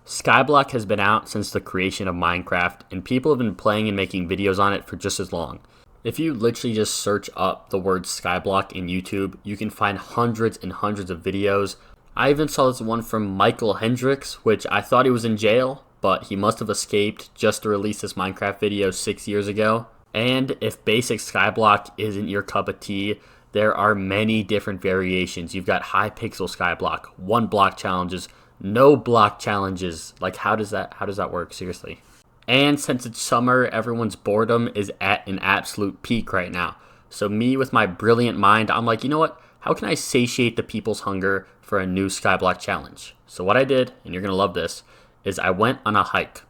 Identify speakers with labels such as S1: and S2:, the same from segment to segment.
S1: Skyblock has been out since the creation of Minecraft, and people have been playing and making videos on it for just as long. If you literally just search up the word Skyblock in YouTube, you can find hundreds and hundreds of videos. I even saw this one from Michael Hendricks, which I thought he was in jail, but he must have escaped just to release this Minecraft video 6 years ago. And if basic Skyblock isn't your cup of tea, there are many different variations. You've got high pixel Skyblock, 1 block challenges, no block challenges. Like, how does that work? Seriously. And since it's summer, everyone's boredom is at an absolute peak right now. So me, with my brilliant mind, I'm like, you know what? How can I satiate the people's hunger for a new Skyblock challenge? So what I did, and you're going to love this, is I went on a hike.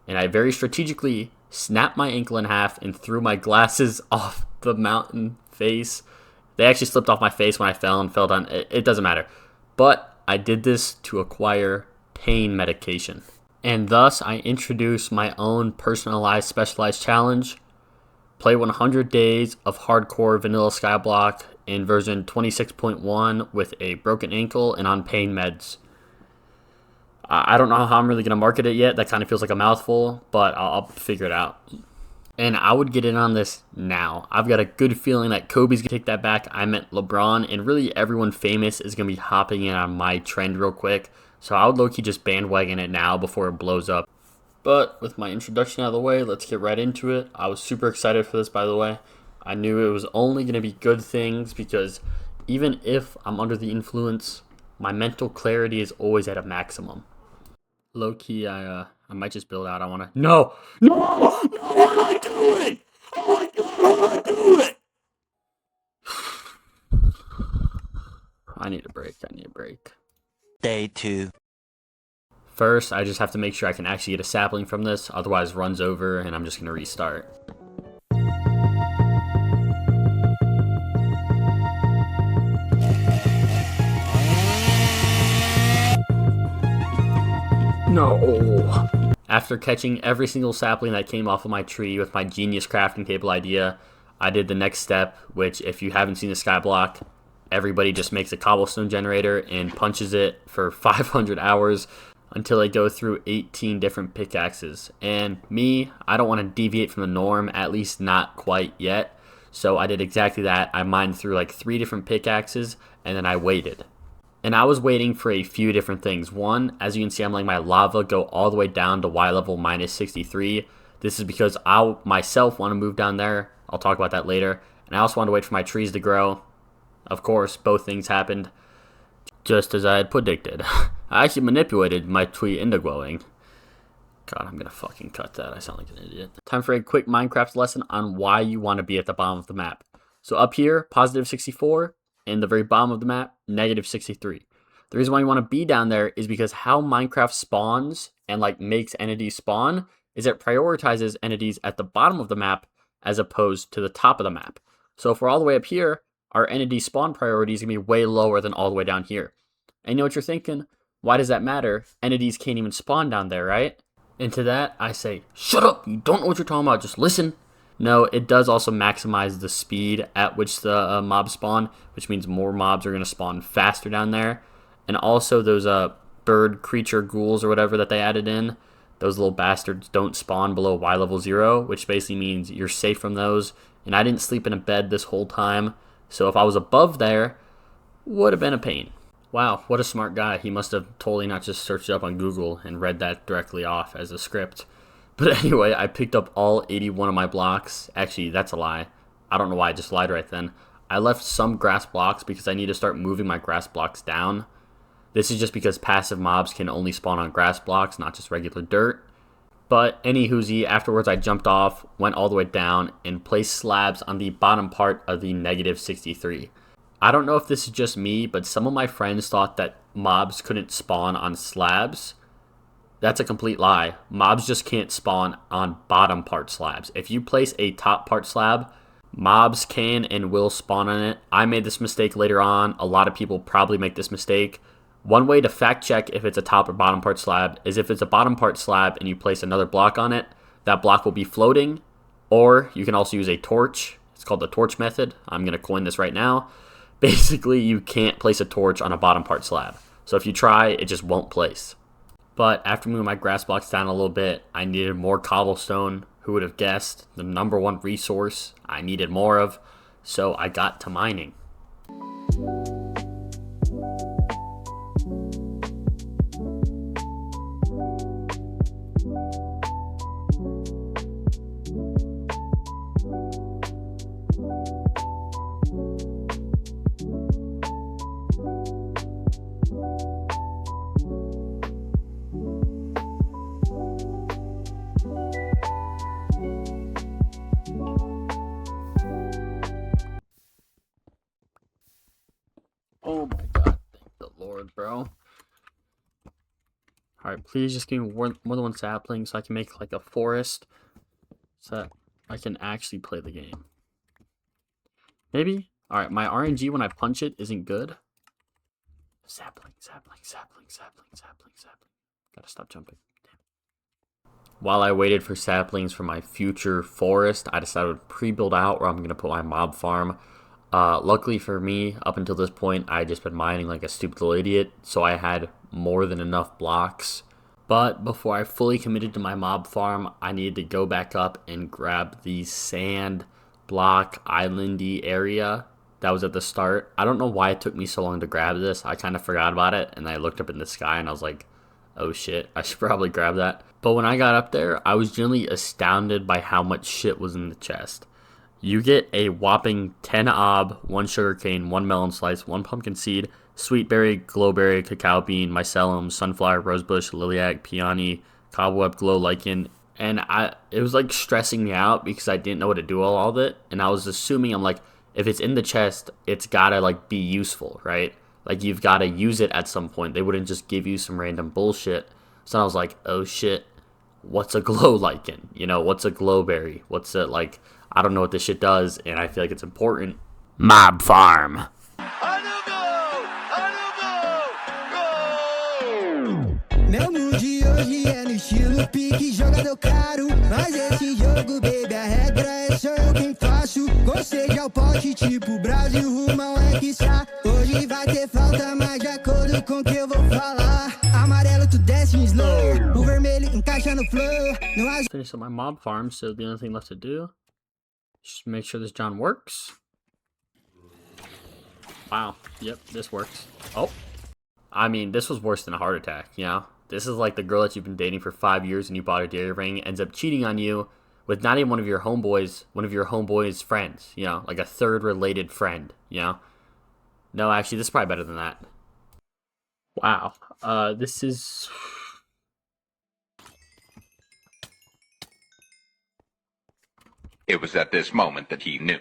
S1: And I very strategically snapped my ankle in half and threw my glasses off the mountain face. They actually slipped off my face when I fell and fell down. It doesn't matter. But I did this to acquire pain medication. And thus, I introduced my own personalized specialized challenge. Play 100 days of hardcore vanilla Skyblock in version 26.1 with a broken ankle and on pain meds. I don't know how I'm really going to market it yet. That kind of feels like a mouthful, but I'll figure it out. And I would get in on this now. I've got a good feeling that Kobe's going to take that back. I meant LeBron, and really everyone famous is going to be hopping in on my trend real quick. So I would low-key just bandwagon it now before it blows up. But with my introduction out of the way, let's get right into it. I was super excited for this, by the way. I knew it was only going to be good things because even if I'm under the influence, my mental clarity is always at a maximum. Low-key, I might just build out. I want to... No! What am I doing? Oh my god, what am I doing? I need a break.
S2: Day 2.
S1: First, I just have to make sure I can actually get a sapling from this. Otherwise, it runs over and I'm just going to restart. No. After catching every single sapling that came off of my tree with my genius crafting table idea, I did the next step, which if you haven't seen the Skyblock, everybody just makes a cobblestone generator and punches it for 500 hours until they go through 18 different pickaxes. And me, I don't want to deviate from the norm, at least not quite yet. So I did exactly that. I mined through like 3 different pickaxes and then I waited. And I was waiting for a few different things. One, as you can see, I'm letting my lava go all the way down to Y level minus 63. This is because I myself want to move down there. I'll talk about that later. And I also want to wait for my trees to grow. Of course, both things happened just as I had predicted. I actually manipulated my tree into glowing. God, I'm going to fucking cut that. I sound like an idiot. Time for a quick Minecraft lesson on why you want to be at the bottom of the map. So up here, positive 64. In the very bottom of the map, negative 63. The reason why you want to be down there is because how Minecraft spawns and like makes entities spawn is it prioritizes entities at the bottom of the map as opposed to the top of the map. So if we're all the way up here, our entity spawn priority is going to be way lower than all the way down here. And you know what you're thinking? Why does that matter? Entities can't even spawn down there, right? And to that, I say, shut up! You don't know what you're talking about, just listen! No, it does also maximize the speed at which the mobs spawn, which means more mobs are going to spawn faster down there. And also those bird creature ghouls or whatever that they added in, those little bastards don't spawn below Y level 0, which basically means you're safe from those. And I didn't sleep in a bed this whole time, so if I was above there, would have been a pain. Wow, what a smart guy. He must have totally not just searched it up on Google and read that directly off as a script. But anyway, I picked up all 81 of my blocks. Actually, that's a lie. I don't know why I just lied right then. I left some grass blocks because I need to start moving my grass blocks down. This is just because passive mobs can only spawn on grass blocks, not just regular dirt. But anywhoosie, afterwards I jumped off, went all the way down, and placed slabs on the bottom part of the negative 63. I don't know if this is just me, but some of my friends thought that mobs couldn't spawn on slabs. That's a complete lie. Mobs just can't spawn on bottom part slabs. If you place a top part slab, mobs can and will spawn on it. I made this mistake later on. A lot of people probably make this mistake. One way to fact check if it's a top or bottom part slab is if it's a bottom part slab and you place another block on it, that block will be floating. Or you can also use a torch. It's called the torch method. I'm going to coin this right now. Basically, you can't place a torch on a bottom part slab. So if you try, it just won't place. But after moving my grass blocks down a little bit, I needed more cobblestone. Who would have guessed? The number one resource I needed more of. So I got to mining. Oh my god, thank the Lord, bro. Alright, please just give me more than one sapling so I can make like a forest so that I can actually play the game. Maybe? Alright, my RNG when I punch it isn't good. Sapling. Gotta stop jumping. Damn. While I waited for saplings for my future forest, I decided to pre-build out where I'm going to put my mob farm. Luckily for me, up until this point, I had just been mining like a stupid little idiot, so I had more than enough blocks. But before I fully committed to my mob farm, I needed to go back up and grab the sand block islandy area that was at the start. I don't know why it took me so long to grab this. I kind of forgot about it, and I looked up in the sky and I was like, oh shit, I should probably grab that. But when I got up there, I was genuinely astounded by how much shit was in the chest. You get a whopping 10 ob, 1 sugarcane, 1 melon slice, 1 pumpkin seed, sweet berry, glowberry, cacao bean, mycelium, sunflower, rosebush, lilac, peony, cobweb, glow lichen. And it was like stressing me out because I didn't know what to do with all of it. And I was assuming, I'm like, if it's in the chest, it's gotta like be useful, right? Like you've gotta use it at some point. They wouldn't just give you some random bullshit. So I was like, oh shit, what's a glow lichen? You know, what's a glowberry? What's it like? I don't know what this shit does, and I feel like it's important. Mob farm.
S2: Meu mood hoje é no estilo pique jogador caro. Mas esse jogo, baby, a regra é só eu quem faço. Gostei ao pote tipo Brasil rumo ao Hexa. Hoje vai ter falta, mas de acordo com o que eu vou falar. Amarelo tu desce em slow, o vermelho encaixa no flow.
S1: Finish up my mob farm, so the only thing left to do just make sure this John works. Wow, yep, this works. Oh, I mean, this was worse than a heart attack, you know? This is like the girl that you've been dating for 5 years and you bought a dairy ring, ends up cheating on you with not even one of your homeboys' friends, you know? Like a third related friend, you know? No, actually, this is probably better than that. Wow, this is...
S3: It was at this moment that he knew.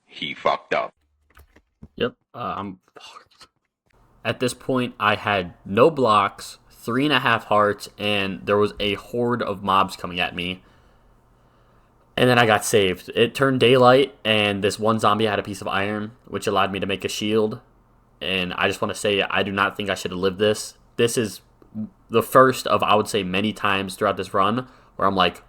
S3: He fucked up.
S1: Yep, I'm fucked. At this point, I had no blocks, 3.5 hearts, and there was a horde of mobs coming at me. And then I got saved. It turned daylight, and this one zombie had a piece of iron, which allowed me to make a shield. And I just want to say, I do not think I should have lived this. This is the first of, I would say, many times throughout this run where I'm like,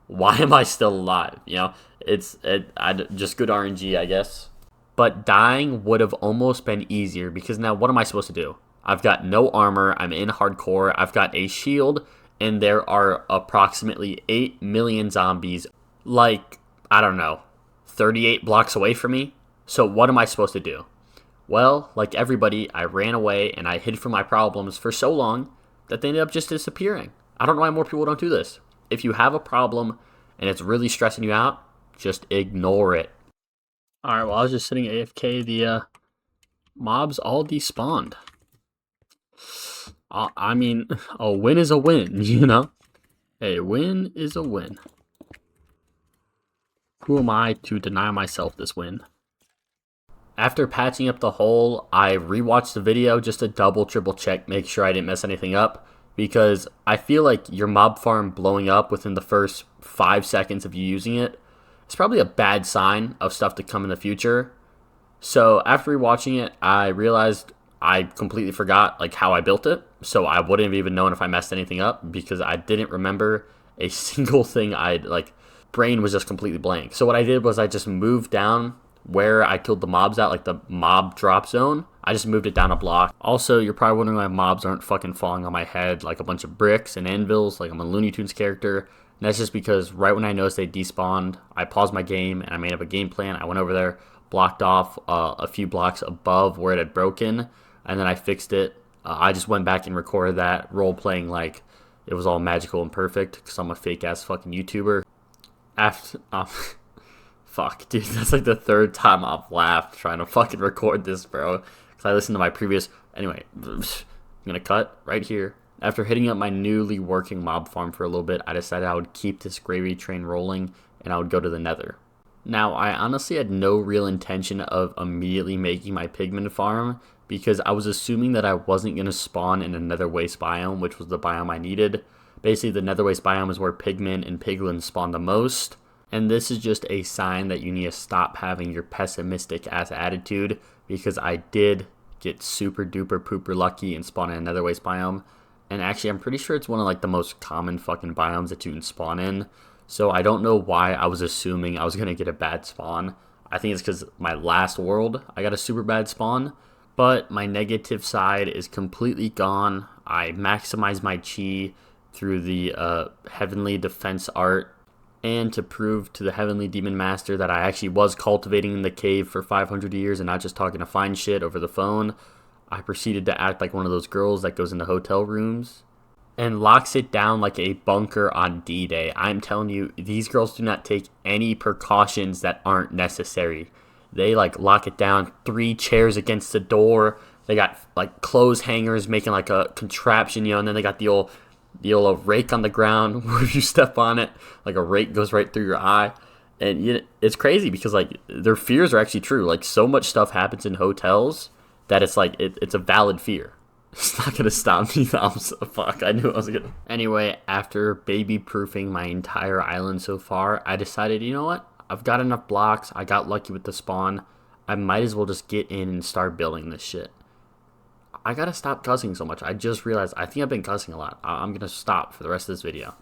S1: why am I still alive? You know, just good RNG, I guess. But dying would have almost been easier because now what am I supposed to do? I've got no armor. I'm in hardcore. I've got a shield, and there are approximately 8 million zombies, like, I don't know, 38 blocks away from me. So what am I supposed to do? Well, like everybody, I ran away and I hid from my problems for so long that they ended up just disappearing. I don't know why more people don't do this. If you have a problem and it's really stressing you out, just ignore it. Alright, well, I was just sitting AFK. The mobs all despawned. I mean, a win is a win, you know? A win is a win. Who am I to deny myself this win? After patching up the hole, I rewatched the video just to double, triple check, make sure I didn't mess anything up. Because I feel like your mob farm blowing up within the first 5 seconds of you using it is probably a bad sign of stuff to come in the future. So after rewatching it, I realized I completely forgot like how I built it. So I wouldn't have even known if I messed anything up because I didn't remember a single thing. Brain was just completely blank. So what I did was I just moved down where I killed the mobs at, like the mob drop zone, I just moved it down a block. Also, you're probably wondering why mobs aren't fucking falling on my head like a bunch of bricks and anvils like I'm a Looney Tunes character. And that's just because right when I noticed they despawned, I paused my game and I made up a game plan. I went over there, blocked off a few blocks above where it had broken, and then I fixed it. I just went back and recorded that role playing like it was all magical and perfect because I'm a fake ass fucking YouTuber. After fuck, dude, that's like the third time I've laughed trying to fucking record this, bro. Because I listened to my previous. Anyway, I'm gonna cut right here. After hitting up my newly working mob farm for a little bit, I decided I would keep this gravy train rolling and I would go to the nether. Now, I honestly had no real intention of immediately making my pigman farm because I was assuming that I wasn't going to spawn in a nether waste biome, which was the biome I needed. Basically, the nether waste biome is where pigmen and piglins spawn the most. And this is just a sign that you need to stop having your pessimistic ass attitude because I did get super duper pooper lucky and spawn in a nether waste biome. And actually, I'm pretty sure it's one of like the most common fucking biomes that you can spawn in. So I don't know why I was assuming I was going to get a bad spawn. I think it's because my last world, I got a super bad spawn. But my negative side is completely gone. I maximized my chi through the Heavenly Defense art. And to prove to the Heavenly Demon Master that I actually was cultivating in the cave for 500 years and not just talking to find shit over the phone, I proceeded to act like one of those girls that goes into hotel rooms and locks it down like a bunker on D-Day. I'm telling you, these girls do not take any precautions that aren't necessary. They like lock it down, 3 chairs against the door. They got like clothes hangers making like a contraption, and then they got the old rake on the ground where if you step on it, like a rake goes right through your eye. And it's crazy because like their fears are actually true. Like so much stuff happens in hotels that it's like it's a valid fear. It's not gonna stop me. Fuck, I knew I was gonna. Anyway, after baby proofing my entire island so far, I decided, you know what? I've got enough blocks. I got lucky with the spawn. I might as well just get in and start building this shit. I gotta stop cussing so much. I just realized I think I've been cussing a lot. I'm gonna stop for the rest of this video.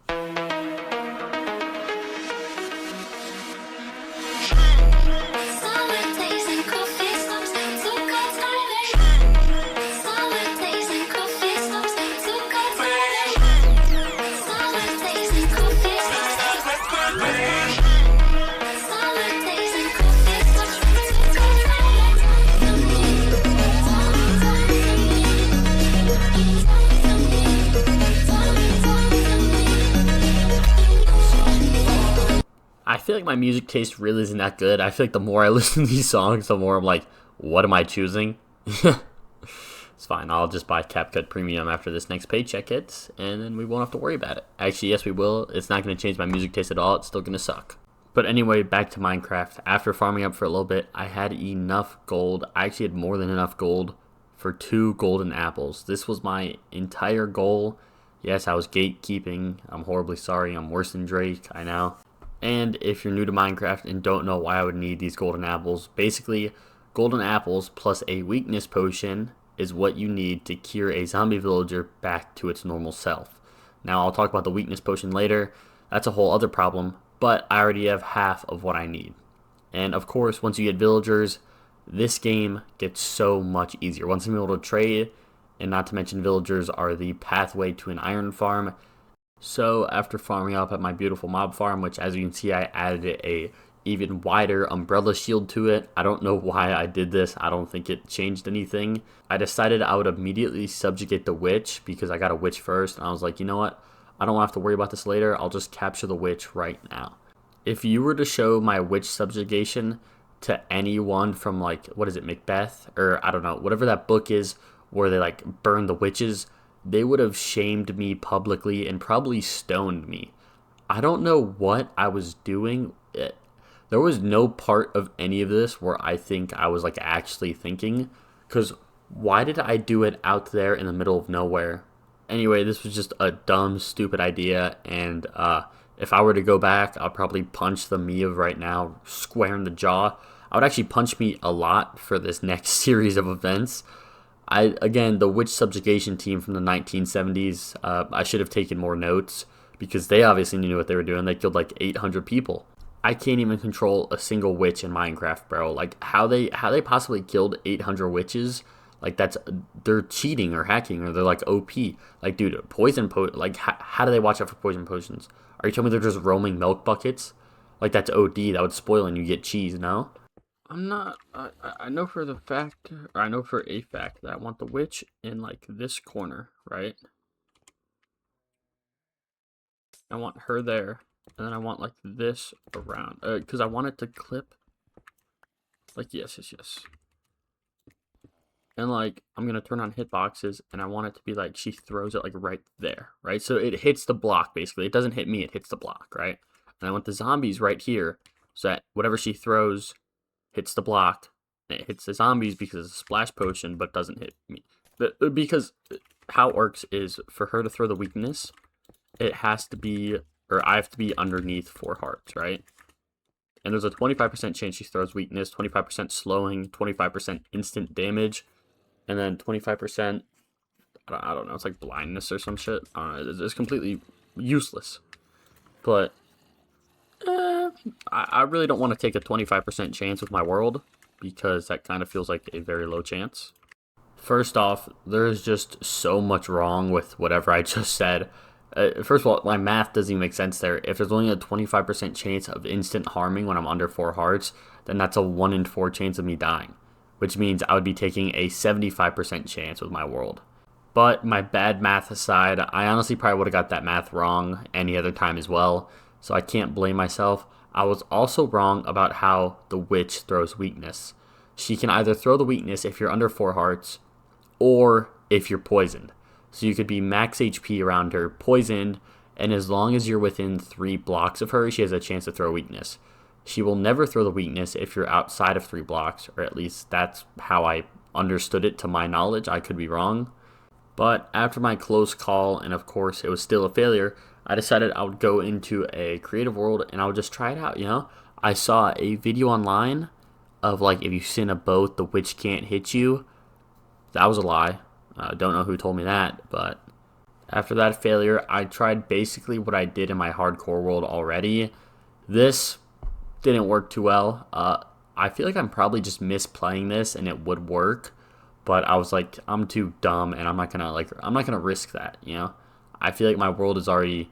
S1: I feel like my music taste really isn't that good. I feel like the more I listen to these songs, the more I'm like, what am I choosing? It's fine. I'll just buy CapCut Premium after this next paycheck hits, and then we won't have to worry about it. Actually, yes, we will. It's not going to change my music taste at all. It's still going to suck. But anyway, back to Minecraft. After farming up for a little bit, I had enough gold. I actually had more than enough gold for 2 golden apples. This was my entire goal. Yes, I was gatekeeping. I'm horribly sorry. I'm worse than Drake. I know. And if you're new to Minecraft and don't know why I would need these golden apples, basically, golden apples plus a weakness potion is what you need to cure a zombie villager back to its normal self. Now, I'll talk about the weakness potion later. That's a whole other problem, but I already have half of what I need. And of course, once you get villagers, this game gets so much easier. Once I'm able to trade, and not to mention villagers are the pathway to an iron farm. So after farming up at my beautiful mob farm, which as you can see I added a even wider umbrella shield to it. I don't know why I did this. I don't think it changed anything. I decided I would immediately subjugate the witch because I got a witch first. And I was like, you know what? I don't have to worry about this later. I'll just capture the witch right now. If you were to show my witch subjugation to anyone from like, what is it, Macbeth? Or I don't know, whatever that book is where they like burn the witches, they would have shamed me publicly and probably stoned me. I don't know what I was doing. There was no part of any of this where I think I was like actually thinking, because why did I do it out there in the middle of nowhere? Anyway, this was just a dumb, stupid idea, and if I were to go back, I'd probably punch the me of right now square in the jaw. I would actually punch me a lot for this next series of events. Again, the witch subjugation team from the 1970s, I should have taken more notes, because they obviously knew what they were doing. They killed like 800 people. I can't even control a single witch in Minecraft, bro. Like, how they possibly killed 800 witches, Like they're cheating or hacking or they're like OP. Like dude, like how do they watch out for poison potions? Are you telling me they're just roaming milk buckets? Like that's OD. That would spoil and you get cheese. No. I'm not. I know for the fact, or I know for a fact that I want the witch in like this corner, right? I want her there, and then I want like this around, because I want it to clip. Like yes. And like I'm gonna turn on hitboxes, and I want it to be like she throws it like right there, right? So it hits the block basically. It doesn't hit me; it hits the block, right? And I want the zombies right here, so that whatever she throws hits the block. And it hits the zombies because it's a splash potion, but doesn't hit me. Because how it works is for her to throw the weakness, it has to be, or I have to be underneath 4 hearts, right? And there's a 25% chance she throws weakness, 25% slowing, 25% instant damage, and then 25%, I don't know, it's like blindness or some shit. I don't know, it's completely useless. But I really don't want to take a 25% chance with my world, because that kind of feels like a very low chance. First off, there's just so much wrong with whatever I just said. First of all, my math doesn't even make sense there. If there's only a 25% chance of instant harming when I'm under 4 hearts, then that's a 1 in 4 chance of me dying, which means I would be taking a 75% chance with my world. But my bad math aside, I honestly probably would have got that math wrong any other time as well, so I can't blame myself. I was also wrong about how the witch throws weakness. She can either throw the weakness if you're under 4 hearts, or if you're poisoned. So you could be max HP around her, poisoned, and as long as you're within 3 blocks of her, she has a chance to throw weakness. She will never throw the weakness if you're outside of 3 blocks, or at least that's how I understood it to my knowledge. I could be wrong. But after my close call, and of course it was still a failure, I decided I would go into a creative world and I would just try it out, you know? I saw a video online of like, if you sit in a boat, the witch can't hit you. That was a lie. I don't know who told me that, but after that failure, I tried basically what I did in my hardcore world already. This didn't work too well. I feel like I'm probably just misplaying this and it would work, but I was like, I'm too dumb and I'm not gonna risk that, you know? I feel like my world is already,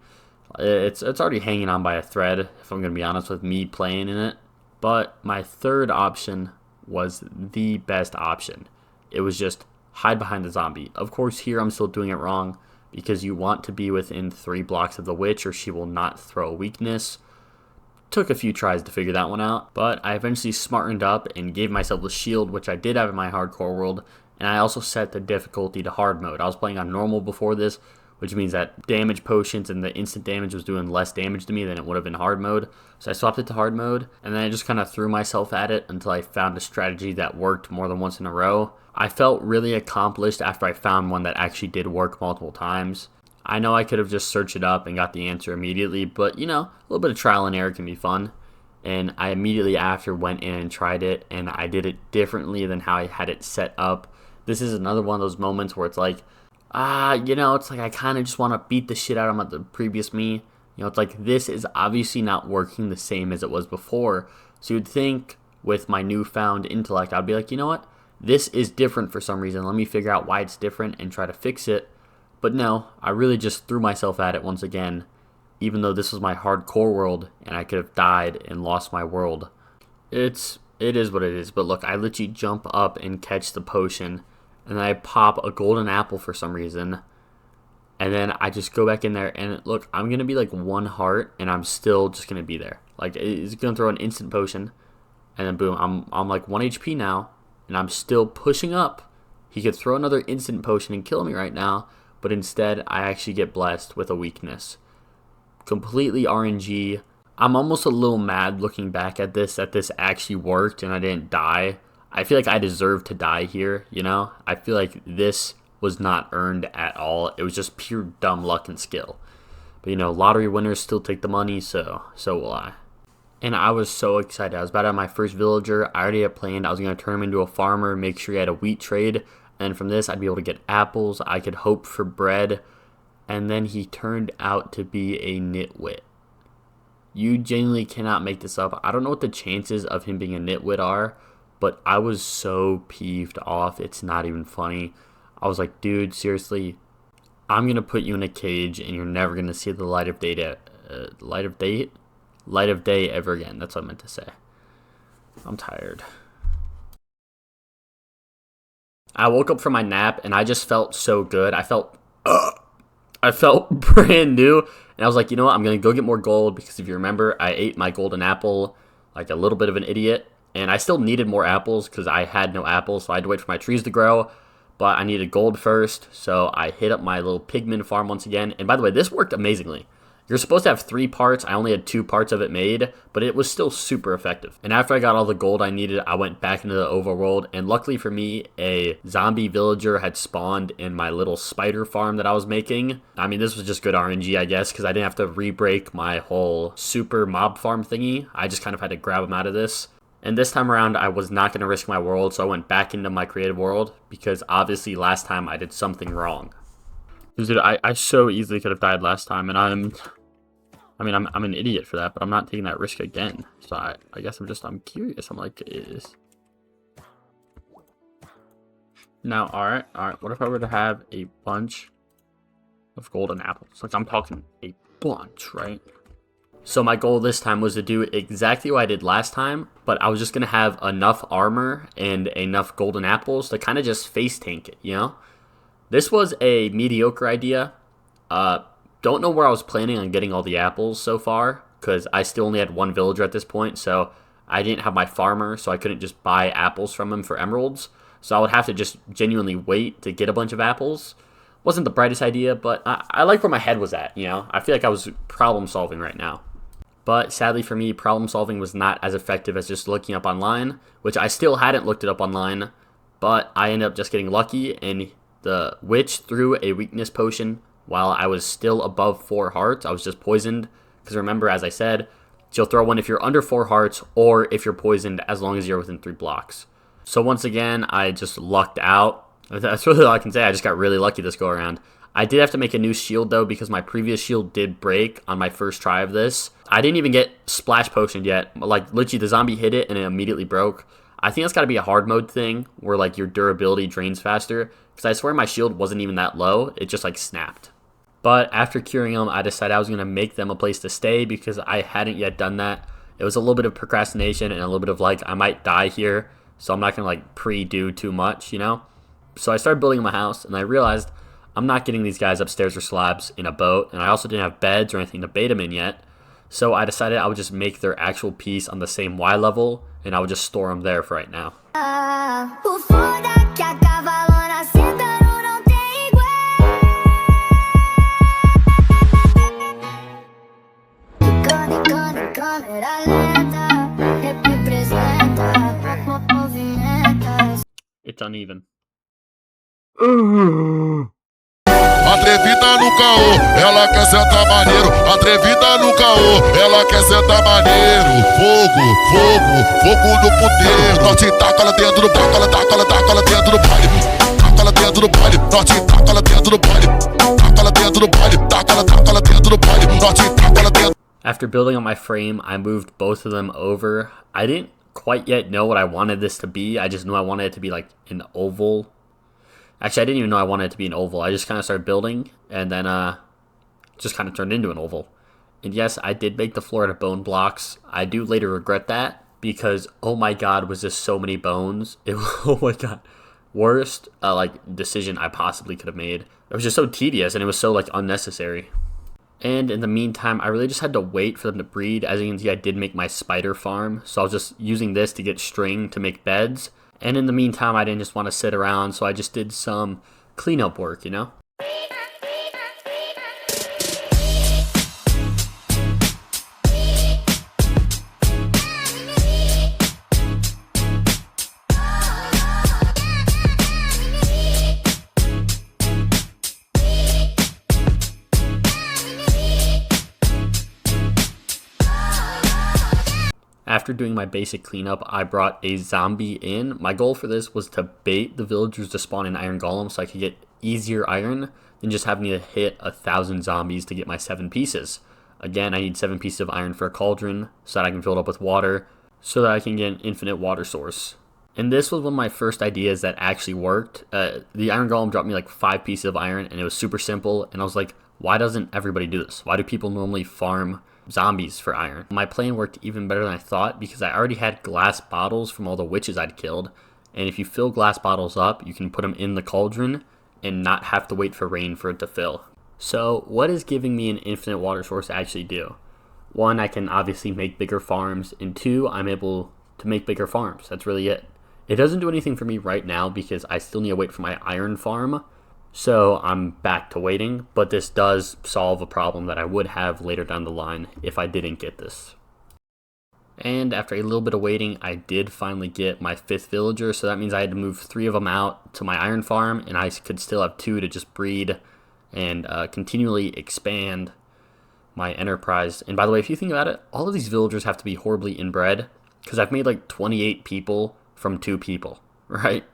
S1: it's already hanging on by a thread, if I'm gonna be honest with me playing in it. But my third option was the best option. It was just hide behind the zombie. Of course, here I'm still doing it wrong because you want to be within 3 blocks of the witch or she will not throw a weakness. Took a few tries to figure that one out, but I eventually smartened up and gave myself a shield, which I did have in my hardcore world, and I also set the difficulty to hard mode. I was playing on normal before this, which means that damage potions and the instant damage was doing less damage to me than it would have in hard mode. So I swapped it to hard mode, and then I just kind of threw myself at it until I found a strategy that worked more than once in a row. I felt really accomplished after I found one that actually did work multiple times. I know I could have just searched it up and got the answer immediately, but you know, a little bit of trial and error can be fun. And I immediately after went in and tried it, and I did it differently than how I had it set up. This is another one of those moments where it's like, it's like I kind of just want to beat the shit out of the previous me. You know, it's like this is obviously not working the same as it was before. So you'd think with my newfound intellect, I'd be like, you know what? This is different for some reason. Let me figure out why it's different and try to fix it. But no, I really just threw myself at it once again, even though this was my hardcore world and I could have died and lost my world. It is what it is. But look, I let you jump up and catch the potion, and then I pop a golden apple for some reason, and then I just go back in there, and look, I'm going to be like 1 heart, and I'm still just going to be there. Like, it's going to throw an instant potion, and then boom, I'm like 1 HP now, and I'm still pushing up. He could throw another instant potion and kill me right now, but instead, I actually get blessed with a weakness. Completely RNG. I'm almost a little mad looking back at this, that this actually worked and I didn't die. I feel like I deserve to die here, you know? I feel like this was not earned at all. It was just pure dumb luck and skill. But, you know, lottery winners still take the money, so will I. And I was so excited. I was about to have my first villager. I already had planned I was going to turn him into a farmer, make sure he had a wheat trade. And from this, I'd be able to get apples. I could hope for bread. And then he turned out to be a nitwit. You genuinely cannot make this up. I don't know what the chances of him being a nitwit are, but I was so peeved off. It's not even funny. I was like, dude, seriously, I'm going to put you in a cage and you're never going to see the light of day ever again. That's what I meant to say. I'm tired. I woke up from my nap and I just felt so good. I felt brand new. And I was like, you know what? I'm going to go get more gold because if you remember, I ate my golden apple like a little bit of an idiot. And I still needed more apples because I had no apples. So I had to wait for my trees to grow. But I needed gold first, so I hit up my little Piglin farm once again. And by the way, this worked amazingly. You're supposed to have 3 parts. I only had 2 parts of it made, but it was still super effective. And after I got all the gold I needed, I went back into the overworld. And luckily for me, a zombie villager had spawned in my little spider farm that I was making. I mean, this was just good RNG, I guess, because I didn't have to re-break my whole super mob farm thingy. I just kind of had to grab them out of this. And this time around, I was not going to risk my world, so I went back into my creative world, because obviously last time I did something wrong. Dude, I so easily could have died last time, and I'm an idiot for that, but I'm not taking that risk again. So I guess I'm curious. I'm like, Now, alright, what if I were to have a bunch of golden apples? Like, I'm talking a bunch, right? So my goal this time was to do exactly what I did last time, but I was just going to have enough armor and enough golden apples to kind of just face tank it, you know? This was a mediocre idea. Don't know where I was planning on getting all the apples so far, because I still only had 1 villager at this point, so I didn't have my farmer, so I couldn't just buy apples from him for emeralds. So I would have to just genuinely wait to get a bunch of apples. Wasn't the brightest idea, but I like where my head was at, you know? I feel like I was problem solving right now. But sadly for me, problem solving was not as effective as just looking up online, which I still hadn't looked it up online, but I ended up just getting lucky, and the witch threw a weakness potion while I was still above 4 hearts. I was just poisoned, because remember, as I said, she'll throw one if you're under 4 hearts, or if you're poisoned, as long as you're within 3 blocks. So once again, I just lucked out. That's really all I can say. I just got really lucky this go around. I did have to make a new shield though, because my previous shield did break on my first try of this. I didn't even get splash potioned yet. Like, literally the zombie hit it and it immediately broke. I think that's got to be a hard mode thing where like your durability drains faster, because I swear my shield wasn't even that low. It just like snapped. But after curing them, I decided I was going to make them a place to stay, because I hadn't yet done that. It was a little bit of procrastination and a little bit of like, I might die here, so I'm not going to like pre-do too much, you know? So I started building my house, and I realized I'm not getting these guys upstairs or slabs in a boat, and I also didn't have beds or anything to bait them in yet. So I decided I would just make their actual piece on the same Y level, and I would just store them there for right now. It's uneven.
S4: Atrevida no caô, ela quer sentar maneiro. Atrevida no caô, ela quer sentar maneiro. Fogo, fogo, fogo no poder. Norte taca ela dentro do baile, taca ela dentro do baile. Taca ela dentro do baile, norte taca ela dentro do baile. Taca ela dentro do baile, taca ela dentro do baile. Norte taca ela dentro.
S1: After building on my frame, I moved both of them over. I didn't quite yet know what I wanted this to be. I just knew I wanted it to be like an oval. Actually, I didn't even know I wanted it to be an oval. I just kind of started building, and then just kind of turned into an oval. And yes, I did make the floor out of bone blocks. I do later regret that, because oh my god, was this so many bones. Oh my god, worst like decision I possibly could have made. It was just so tedious, and it was so like unnecessary. And in the meantime, I really just had to wait for them to breed. As you can see, I did make my spider farm, so I was just using this to get string to make beds. And in the meantime, I didn't just want to sit around, so I just did some cleanup work, you know? After doing my basic cleanup, I brought a zombie in. My goal for this was to bait the villagers to spawn an iron golem so I could get easier iron than just having to hit 1,000 zombies to get my 7 pieces. Again, I need 7 pieces of iron for a cauldron so that I can fill it up with water so that I can get an infinite water source. And this was one of my first ideas that actually worked. The iron golem dropped me like 5 pieces of iron, and it was super simple. And I was like, why doesn't everybody do this? Why do people normally farm zombies for iron? My plan worked even better than I thought because I already had glass bottles from all the witches I'd killed. And if you fill glass bottles up, you can put them in the cauldron and not have to wait for rain for it to fill. So what is giving me an infinite water source actually do? 1, I can obviously make bigger farms, and 2, I'm able to make bigger farms. That's really it. It doesn't do anything for me right now because I still need to wait for my iron farm. So I'm back to waiting, but this does solve a problem that I would have later down the line if I didn't get this. And after a little bit of waiting, I did finally get my 5th villager, so that means I had to move 3 of them out to my iron farm, and I could still have 2 to just breed and continually expand my enterprise. And by the way, if you think about it, all of these villagers have to be horribly inbred, because I've made like 28 people from 2 people, right?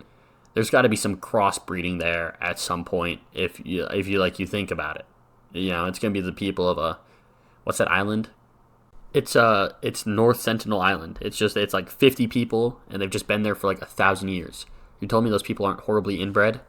S1: There's got to be some crossbreeding there at some point if you think about it. You know, it's gonna be the people of what's that island? It's North Sentinel Island. It's like 50 people, and they've just been there for like 1,000 years. You told me those people aren't horribly inbred?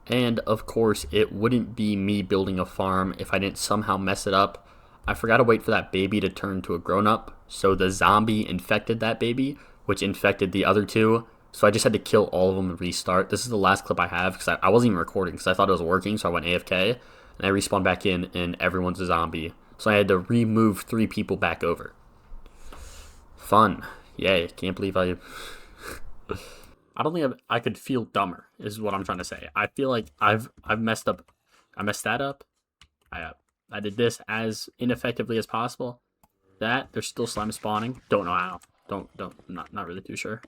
S1: And of course, it wouldn't be me building a farm if I didn't somehow mess it up. I forgot to wait for that baby to turn to a grown-up, so the zombie infected that baby, which infected the other 2. So I just had to kill all of them and restart. This is the last clip I have because I wasn't even recording because I thought it was working, so I went AFK, and I respawned back in, and everyone's a zombie. So I had to remove 3 people back over. Fun. Yay. Can't believe I don't think I could feel dumber, is what I'm trying to say. I feel like I've messed up. I messed that up. I did this as ineffectively as possible. There's still slime spawning. Don't know how. Not really too sure.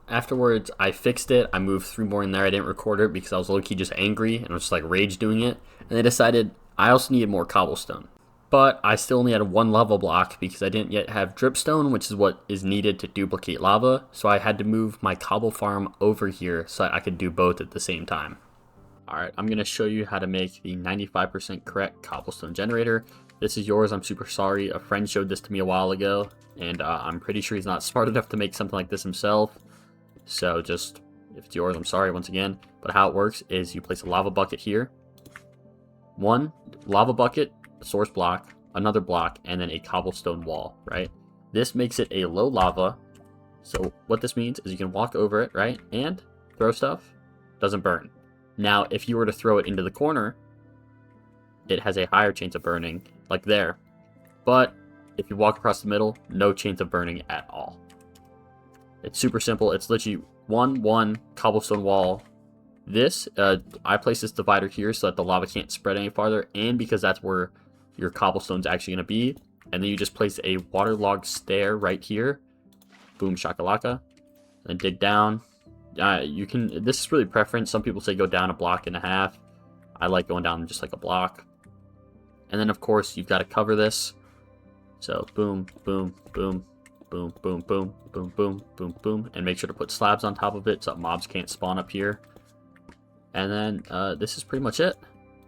S1: Afterwards, I fixed it. I moved 3 more in there. I didn't record it because I was low-key just angry and I was just like rage doing it. And I decided I also needed more cobblestone. But I still only had 1 lava block because I didn't yet have dripstone, which is what is needed to duplicate lava. So I had to move my cobble farm over here so I could do both at the same time. Alright, I'm going to show you how to make the 95% correct cobblestone generator. This is yours. I'm super sorry. A friend showed this to me a while ago, and I'm pretty sure he's not smart enough to make something like this himself. So just, if it's yours, I'm sorry once again. But how it works is you place a lava bucket here. 1 lava bucket, source block, another block, and then a cobblestone wall, right? This makes it a low lava. So what this means is you can walk over it, right? And throw stuff, doesn't burn. Now, if you were to throw it into the corner, it has a higher chance of burning, like there. But if you walk across the middle, no chance of burning at all. It's super simple. It's literally one cobblestone wall. This, I place this divider here so that the lava can't spread any farther, and because that's where your cobblestone's actually going to be. And then you just place a waterlogged stair right here. Boom shakalaka. And dig down. This is really preference. Some people say go down 1.5 blocks. I like going down just like a block. And then of course you've got to cover this. So boom, boom, boom, boom, boom, boom, boom, boom, boom, boom. And make sure to put slabs on top of it so that mobs can't spawn up here. And then this is pretty much it.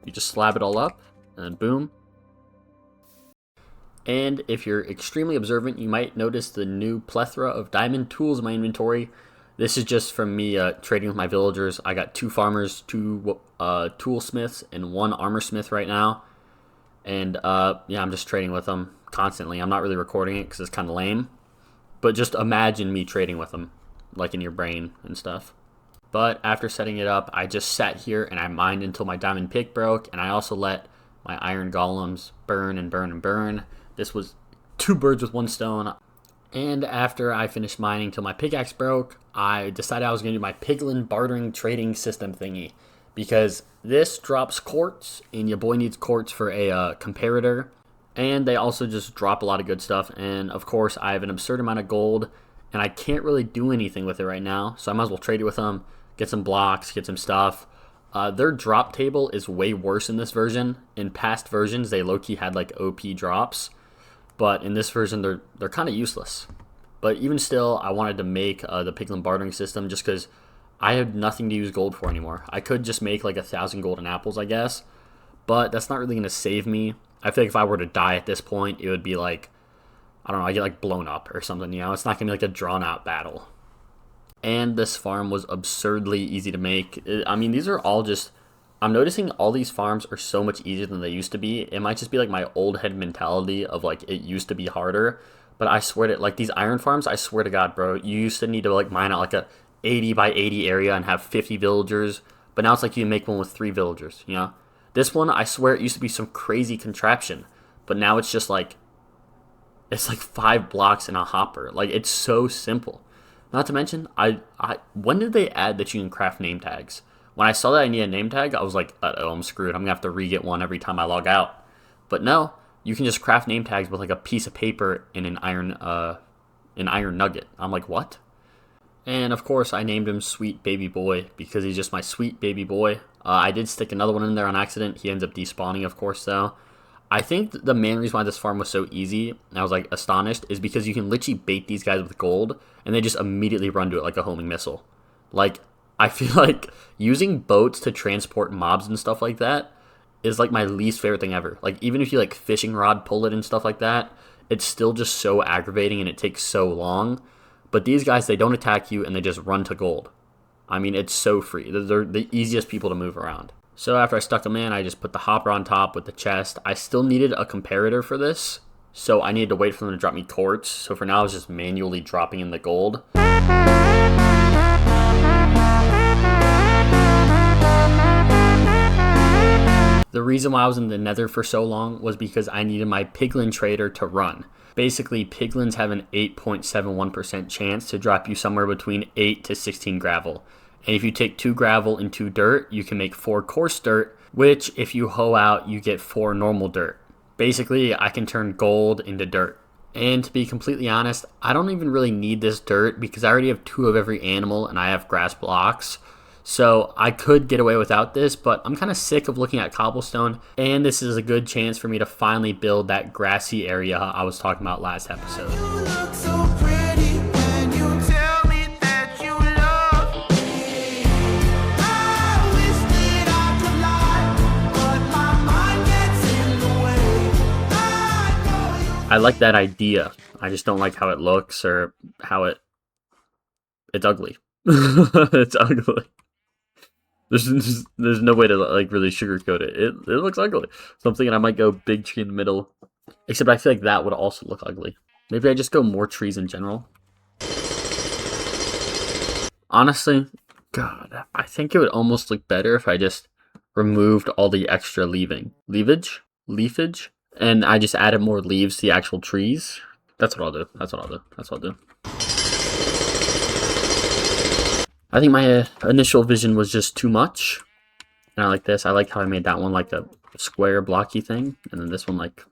S1: You just slab it all up, and then boom. And if you're extremely observant, you might notice the new plethora of diamond tools in my inventory. This is just from me trading with my villagers. I got 2 farmers, 2 toolsmiths, and 1 armorsmith right now. And yeah, I'm just trading with them constantly. I'm not really recording it because it's kind of lame. But just imagine me trading with them, like in your brain and stuff. But after setting it up, I just sat here and I mined until my diamond pick broke. And I also let my iron golems burn and burn and burn. This was 2 birds with 1 stone. And after I finished mining till my pickaxe broke, I decided I was going to do my Piglin bartering trading system thingy. Because this drops quartz, and your boy needs quartz for a comparator. And they also just drop a lot of good stuff. And of course, I have an absurd amount of gold, and I can't really do anything with it right now. So I might as well trade it with them, get some blocks, get some stuff. Their drop table is way worse in this version. In past versions, they low-key had like OP drops. But in this version, they're kind of useless. But even still, I wanted to make the Piglin bartering system just because I have nothing to use gold for anymore. I could just make like 1,000 golden apples, I guess. But that's not really going to save me. I feel like if I were to die at this point, it would be like, I don't know, I get like blown up or something, you know? It's not going to be like a drawn out battle. and this farm was absurdly easy to make. I mean, these are all just... I'm noticing all these farms are so much easier than they used to be. It might just be like my old head mentality of like it used to be harder. But I swear to, like, these iron farms, I swear to God, bro, you used to need to like mine out like a 80 by 80 area and have 50 villagers. But now it's like you make one with 3 villagers, you know? This one, I swear it used to be some crazy contraption. But now it's just like, it's like 5 blocks in a hopper. Like, it's so simple. Not to mention, when did they add that you can craft name tags? When I saw that I need a name tag, I was like, uh-oh, I'm screwed. I'm going to have to re-get one every time I log out. But no, you can just craft name tags with like a piece of paper and an iron nugget. I'm like, what? And of course, I named him Sweet Baby Boy because he's just my sweet baby boy. I did stick another one in there on accident. He ends up despawning, of course, though. I think the main reason why this farm was so easy, and I was like astonished, is because you can literally bait these guys with gold, and they just immediately run to it like a homing missile. Like, I feel like using boats to transport mobs and stuff like that is like my least favorite thing ever. Like, even if you like fishing rod pull it and stuff like that, it's still just so aggravating and it takes so long. But these guys, they don't attack you and they just run to gold. I mean, it's so free. They're the easiest people to move around. So after I stuck them in, I just put the hopper on top with the chest. I still needed a comparator for this, so I needed to wait for them to drop me quartz. So for now, I was just manually dropping in the gold. The reason why I was in the nether for so long was because I needed my Piglin trader to run. Basically, Piglins have an 8.71% chance to drop you somewhere between 8 to 16 gravel. And if you take 2 gravel and 2 dirt, you can make 4 coarse dirt, which if you hoe out, you get 4 normal dirt. Basically, I can turn gold into dirt. And to be completely honest, I don't even really need this dirt because I already have 2 of every animal and I have grass blocks. So I could get away without this, but I'm kind of sick of looking at cobblestone, and this is a good chance for me to finally build that grassy area I was talking about last episode. I like that idea. I just don't like how it looks or how it's ugly. It's ugly. There's no way to like really sugarcoat it. It looks ugly. So I'm thinking I might go big tree in the middle. Except I feel like that would also look ugly. Maybe I just go more trees in general. Honestly, God, I think it would almost look better if I just removed all the extra leafage, and I just added more leaves to the actual trees. That's what I'll do. That's what I'll do. I think my initial vision was just too much. And I like this. I like how I made that one like a square blocky thing. And then this one like,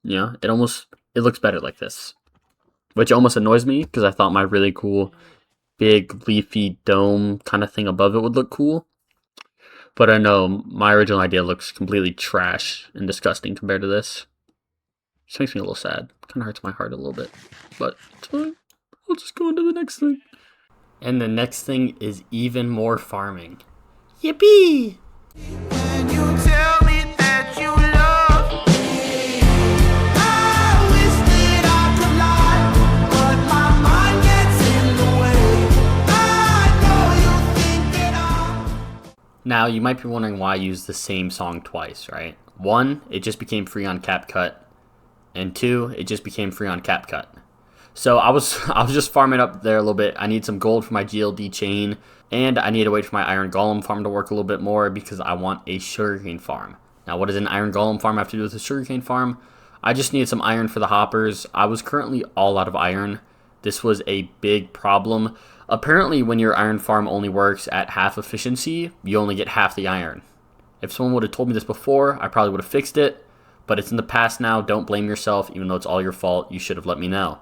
S1: yeah, it looks better like this. Which almost annoys me because I thought my really cool big leafy dome kind of thing above it would look cool. But I know my original idea looks completely trash and disgusting compared to this. Just makes me a little sad. Kind of hurts my heart a little bit. But it's fine. I'll just go into the next thing. And the next thing is even more farming. Yippee! When you tell me that you love me, I wish that I could lie, but my mind gets in the way. I know you think that Now, you might be wondering why I use the same song twice, right? 1, it just became free on CapCut, and 2, it just became free on CapCut. So I was just farming up there a little bit. I need some gold for my GLD chain, and I need to wait for my iron golem farm to work a little bit more because I want a sugarcane farm. Now, what does an iron golem farm have to do with a sugarcane farm? I just needed some iron for the hoppers. I was currently all out of iron. This was a big problem. Apparently, when your iron farm only works at half efficiency, you only get half the iron. If someone would have told me this before, I probably would have fixed it. But it's in the past now. Don't blame yourself. Even though it's all your fault, you should have let me know.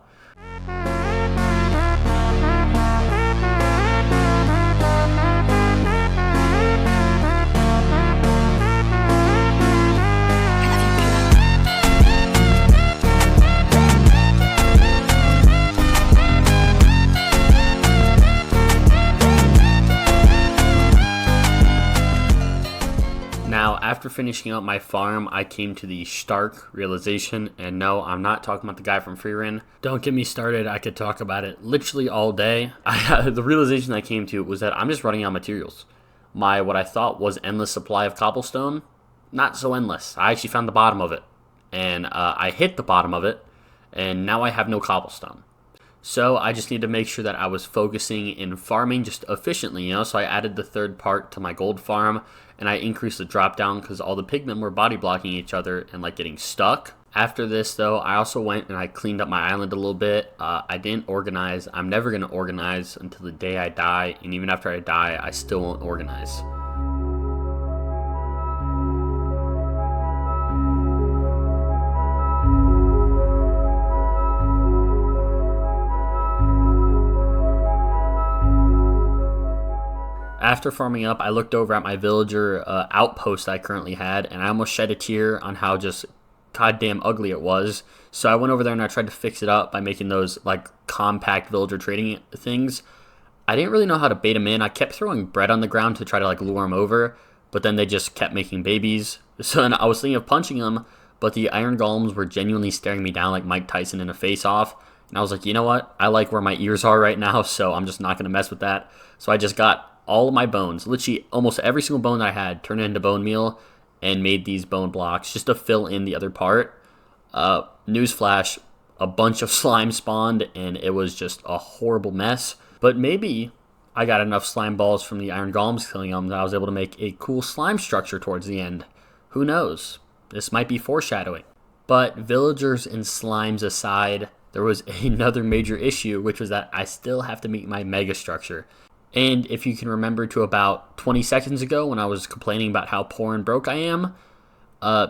S1: Now, after after finishing up my farm, I came to the stark realization, and no, I'm not talking about the guy from Freerun. Don't get me started, I could talk about it literally all day. The realization I came to was that I'm just running out of materials. What I thought was endless supply of cobblestone, not so endless. I actually found the bottom of it, and I hit the bottom of it, and now I have no cobblestone. So I just need to make sure that I was focusing in farming just efficiently, so I added the third part to my gold farm, and I increased the drop down because all the pigmen were body blocking each other and like getting stuck. After this though, I also went and I cleaned up my island a little bit. I didn't organize. I'm never going to organize until the day I die, and even after I die, I still won't organize. After farming up, I looked over at my villager outpost I currently had, and I almost shed a tear on how just goddamn ugly it was. So I went over there and I tried to fix it up by making those like compact villager trading things. I didn't really know how to bait them in. I kept throwing bread on the ground to try to like lure them over, but then they just kept making babies. So then I was thinking of punching them, but the iron golems were genuinely staring me down like Mike Tyson in a face-off. And I was like, you know what? I like where my ears are right now, so I'm just not going to mess with that. So I just got all of my bones, literally almost every single bone that I had, turned it into bone meal and made these bone blocks just to fill in the other part. Newsflash, a bunch of slime spawned and it was just a horrible mess. But maybe I got enough slime balls from the iron golems killing them that I was able to make a cool slime structure towards the end. Who knows? This might be foreshadowing. But villagers and slimes aside, there was another major issue, which was that I still have to make my mega structure. And if you can remember to about 20 seconds ago when I was complaining about how poor and broke I am,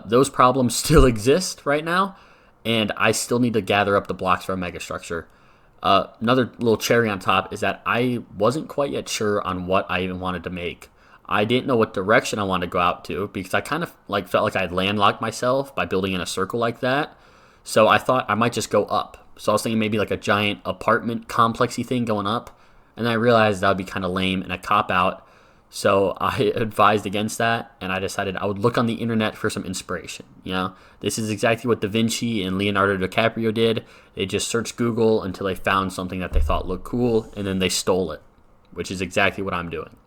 S1: those problems still exist right now, and I still need to gather up the blocks for a mega structure. Another little cherry on top is that I wasn't quite yet sure on what I even wanted to make. I didn't know what direction I wanted to go out to because I kind of like felt like I'd landlocked myself by building in a circle like that. So I thought I might just go up. So I was thinking maybe like a giant apartment complexy thing going up. And then I realized that would be kind of lame and a cop-out. So I advised against that, and I decided I would look on the internet for some inspiration. This is exactly what Da Vinci and Leonardo DiCaprio did. They just searched Google until they found something that they thought looked cool, and then they stole it, which is exactly what I'm doing.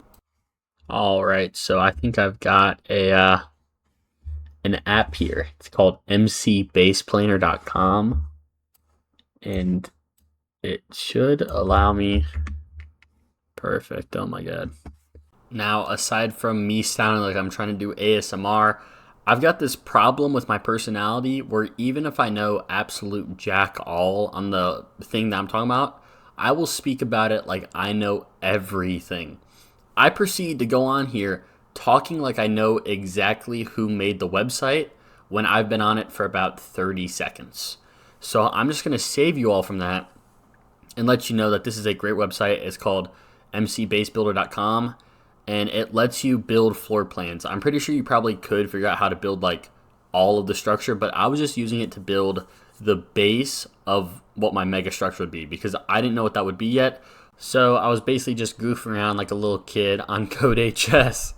S1: All right, so I think I've got an app here. It's called mcbaseplaner.com, and it should allow me... Perfect. Oh my god. Now, aside from me sounding like I'm trying to do ASMR, I've got this problem with my personality where even if I know absolute jack all on the thing that I'm talking about, I will speak about it like I know everything. I proceed to go on here talking like I know exactly who made the website when I've been on it for about 30 seconds. So I'm just going to save you all from that and let you know that this is a great website. It's called mcbasebuilder.com, and it lets you build floor plans. I'm pretty sure you probably could figure out how to build like all of the structure, but I was just using it to build the base of what my mega structure would be because I didn't know what that would be yet. So I was basically just goofing around like a little kid on Code HS.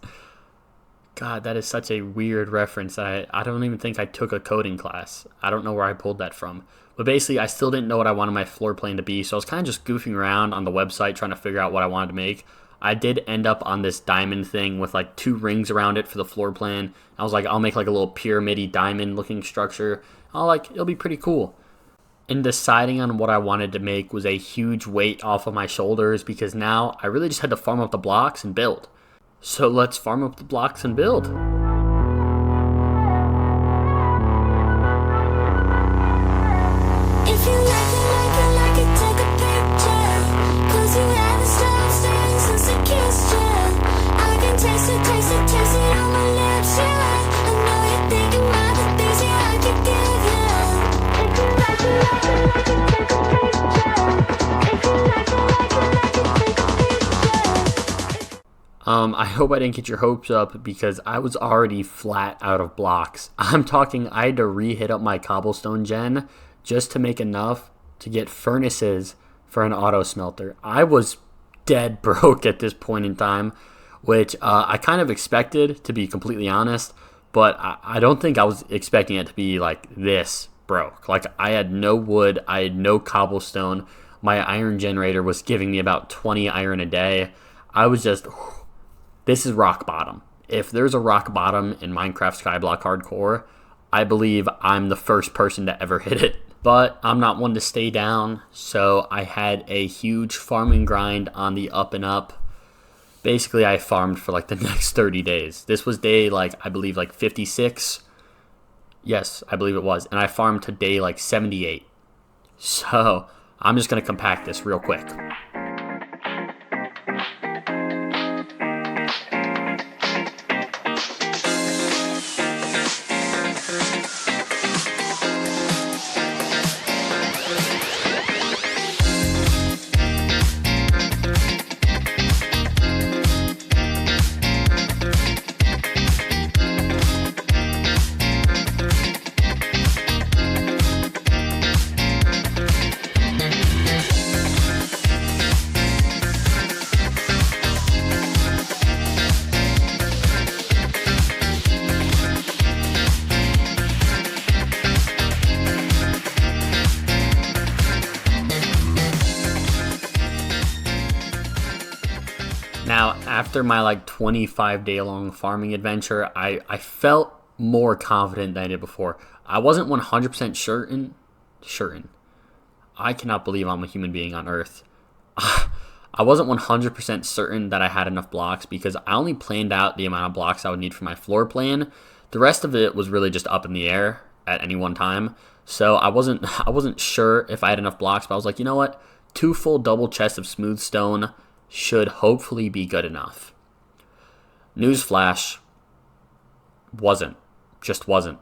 S1: God, that is such a weird reference. I don't even think I took a coding class. I don't know where I pulled that from. But basically, I still didn't know what I wanted my floor plan to be, so I was kind of just goofing around on the website trying to figure out what I wanted to make. I did end up on this diamond thing with like 2 rings around it for the floor plan. I was like, I'll make like a little pyramid-y diamond looking structure. It'll be pretty cool. And deciding on what I wanted to make was a huge weight off of my shoulders because now I really just had to farm up the blocks and build. So let's farm up the blocks and build. I hope I didn't get your hopes up because I was already flat out of blocks. I'm talking I had to re-hit up my cobblestone gen just to make enough to get furnaces for an auto smelter. I was dead broke at this point in time, which I kind of expected, to be completely honest. but I don't think I was expecting it to be like this broke. Like, I had no wood, I had no cobblestone. My iron generator was giving me about 20 iron a day. I was just, this is rock bottom. If there's a rock bottom in Minecraft Skyblock Hardcore, I believe I'm the first person to ever hit it. But I'm not one to stay down, so I had a huge farming grind on the up and up. Basically, I farmed for like the next 30 days. This was day, like, I believe, like 56. Yes, I believe it was. And I farmed to day, like, 78. So, I'm just going to compact this real quick. Now, after my like 25-day long farming adventure, I felt more confident than I did before. I wasn't 100% certain. I cannot believe I'm a human being on Earth. I wasn't 100% certain that I had enough blocks because I only planned out the amount of blocks I would need for my floor plan. The rest of it was really just up in the air at any one time. So I wasn't sure if I had enough blocks, but I was like, you know what? 2 full double chests of smooth stone should hopefully be good enough. Newsflash, just wasn't.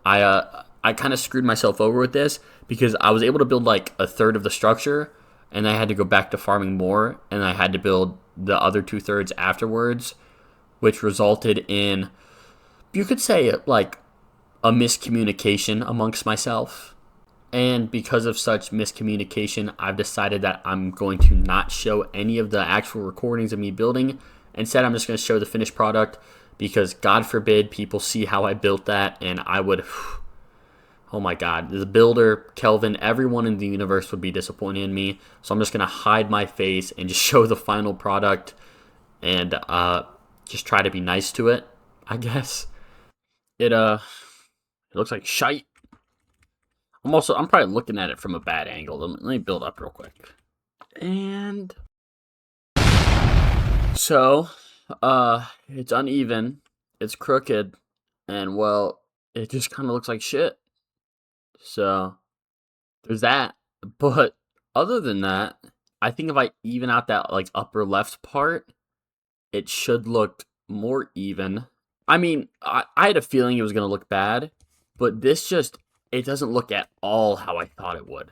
S1: I kind of screwed myself over with this because I was able to build like a third of the structure, and I had to go back to farming more, and I had to build the other 2/3 afterwards, which resulted in, you could say, like a miscommunication amongst myself. And because of such miscommunication, I've decided that I'm going to not show any of the actual recordings of me building. Instead, I'm just going to show the finished product because, God forbid, people see how I built that and I would, oh my God, the builder, Kelvin, everyone in the universe would be disappointed in me. So I'm just going to hide my face and just show the final product and just try to be nice to it, I guess. It looks like shite. I'm probably looking at it from a bad angle. Let me build up real quick. And so, it's uneven, it's crooked, and well, it just kind of looks like shit. So, there's that. But other than that, I think if I even out that like upper left part, it should look more even. I mean, I had a feeling it was going to look bad, but this just, it doesn't look at all how I thought it would.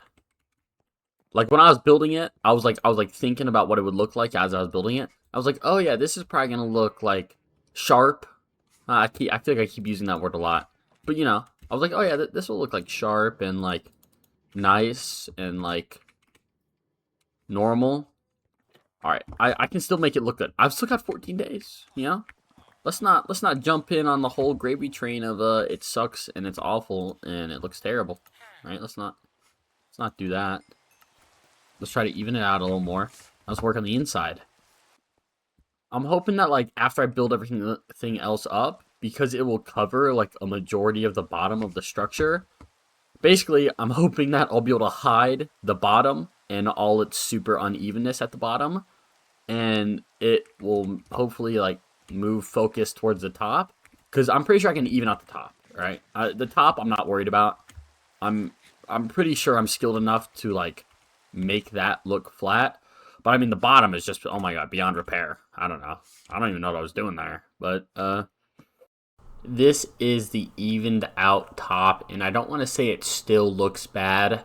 S1: Like when I was building it, I was like thinking about what it would look like as I was building it. I was like, oh yeah, this is probably gonna look like sharp. I feel like I keep using that word a lot, but you know, I was like, oh yeah, this will look like sharp and like nice and like normal. All right, I can still make it look good. I've still got 14 days. You know. Let's not jump in on the whole gravy train of it sucks and it's awful and it looks terrible, right? Let's not do that. Let's try to even it out a little more. Let's work on the inside. I'm hoping that like after I build everything else up, because it will cover like a majority of the bottom of the structure. Basically, I'm hoping that I'll be able to hide the bottom and all its super unevenness at the bottom, and it will hopefully like move focus towards the top, because I'm pretty sure I can even out the top, right? The top I'm not worried about. I'm pretty sure I'm skilled enough to like make that look flat, but I mean the bottom is just, oh my god, beyond repair. I don't know. I don't even know what I was doing there, but this is the evened out top, and I don't want to say it still looks bad,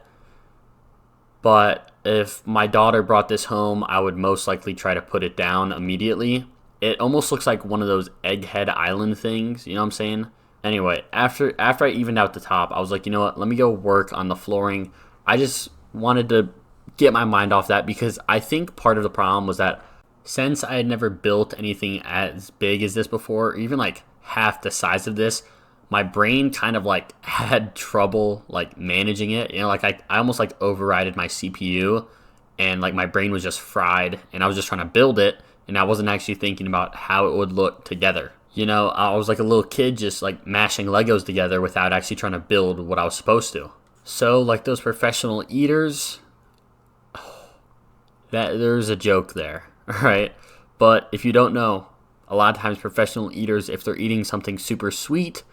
S1: but if my daughter brought this home, I would most likely try to put it down immediately. It almost looks like one of those Egghead Island things, you know what I'm saying? Anyway, after I evened out the top, I was like, you know what, let me go work on the flooring. I just wanted to get my mind off that, because I think part of the problem was that since I had never built anything as big as this before, or even like half the size of this, my brain kind of like had trouble like managing it. You know, like I almost like overrided my CPU, and like my brain was just fried, and I was just trying to build it, and I wasn't actually thinking about how it would look together. You know, I was like a little kid just like mashing Legos together without actually trying to build what I was supposed to. So like those professional eaters, that there's a joke there, right? But if you don't know, a lot of times professional eaters, if they're eating something super sweet,